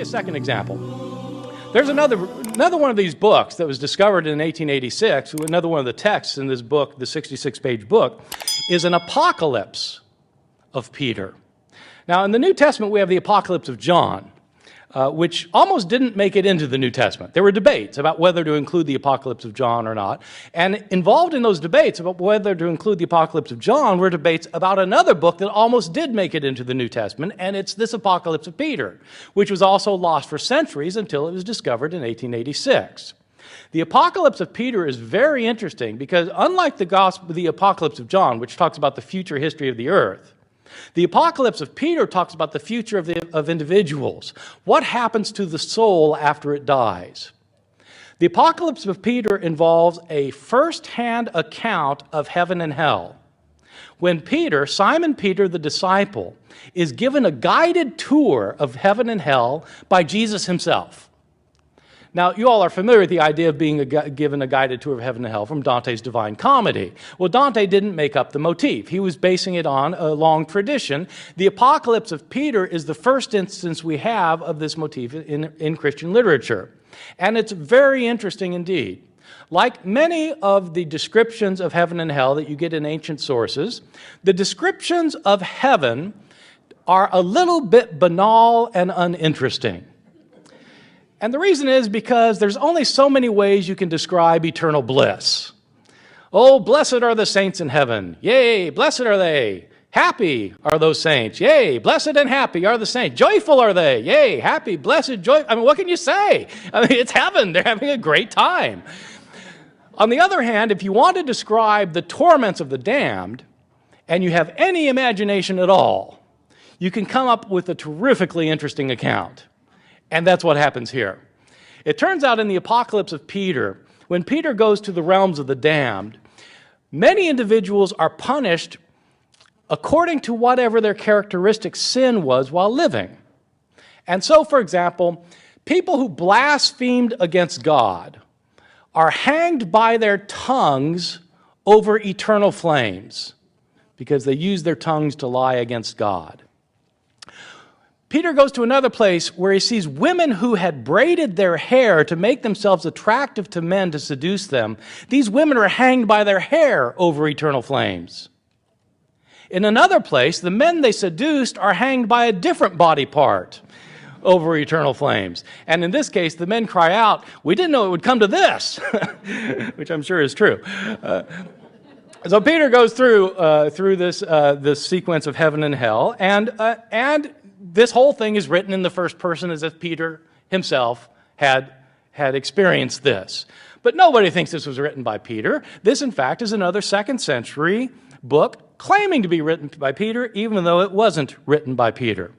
second example. There's another one of these books that was discovered in 1886. Another one of the texts in this book, the 66-page book, is an apocalypse of Peter. Now, in the New Testament, we have the apocalypse of John, which almost didn't make it into the New Testament. There were debates about whether to include the apocalypse of John or not. And involved in those debates about whether to include the apocalypse of John were debates about another book that almost did make it into the New Testament, and it's this apocalypse of Peter, which was also lost for centuries until it was discovered in 1886. The apocalypse of Peter is very interesting because unlike the apocalypse of John, which talks about the future history of the earth, the apocalypse of Peter talks about the future of individuals. What happens to the soul after it dies? The apocalypse of Peter involves a first-hand account of heaven and hell. When Simon Peter the disciple, is given a guided tour of heaven and hell by Jesus himself. Now, you all are familiar with the idea of being given a guided tour of heaven and hell from Dante's Divine Comedy. Well, Dante didn't make up the motif. He was basing it on a long tradition. The apocalypse of Peter is the first instance we have of this motif in Christian literature. And it's very interesting indeed. Like many of the descriptions of heaven and hell that you get in ancient sources, the descriptions of heaven are a little bit banal and uninteresting. And the reason is because there's only so many ways you can describe eternal bliss. Oh, blessed are the saints in heaven. Yea, blessed are they. Happy are those saints. Yea, blessed and happy are the saints. Joyful are they. Yea, happy, blessed, joy. I mean, what can you say? I mean, it's heaven. They're having a great time. On the other hand, if you want to describe the torments of the damned, and you have any imagination at all, you can come up with a terrifically interesting account. And that's what happens here. It turns out in the apocalypse of Peter, when Peter goes to the realms of the damned, many individuals are punished according to whatever their characteristic sin was while living. And so, for example, people who blasphemed against God are hanged by their tongues over eternal flames because they use their tongues to lie against God. Peter goes to another place where he sees women who had braided their hair to make themselves attractive to men to seduce them. These women are hanged by their hair over eternal flames. In another place, the men they seduced are hanged by a different body part over eternal flames. And in this case, the men cry out, "We didn't know it would come to this," which I'm sure is true. So Peter goes through this sequence of heaven and hell, and this whole thing is written in the first person as if Peter himself had experienced this. But nobody thinks this was written by Peter. This, in fact, is another second century book claiming to be written by Peter, even though it wasn't written by Peter.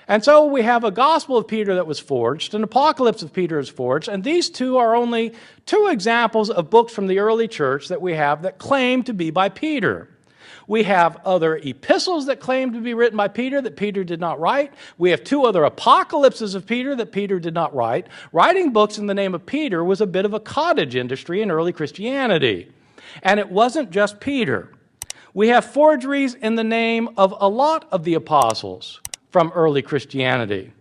And so we have a Gospel of Peter that was forged, an Apocalypse of Peter is forged, and these two are only two examples of books from the early church that we have that claim to be by Peter. We have other epistles that claim to be written by Peter that Peter did not write. We have two other apocalypses of Peter that Peter did not write. Writing books in the name of Peter was a bit of a cottage industry in early Christianity. And it wasn't just Peter. We have forgeries in the name of a lot of the apostles from early Christianity.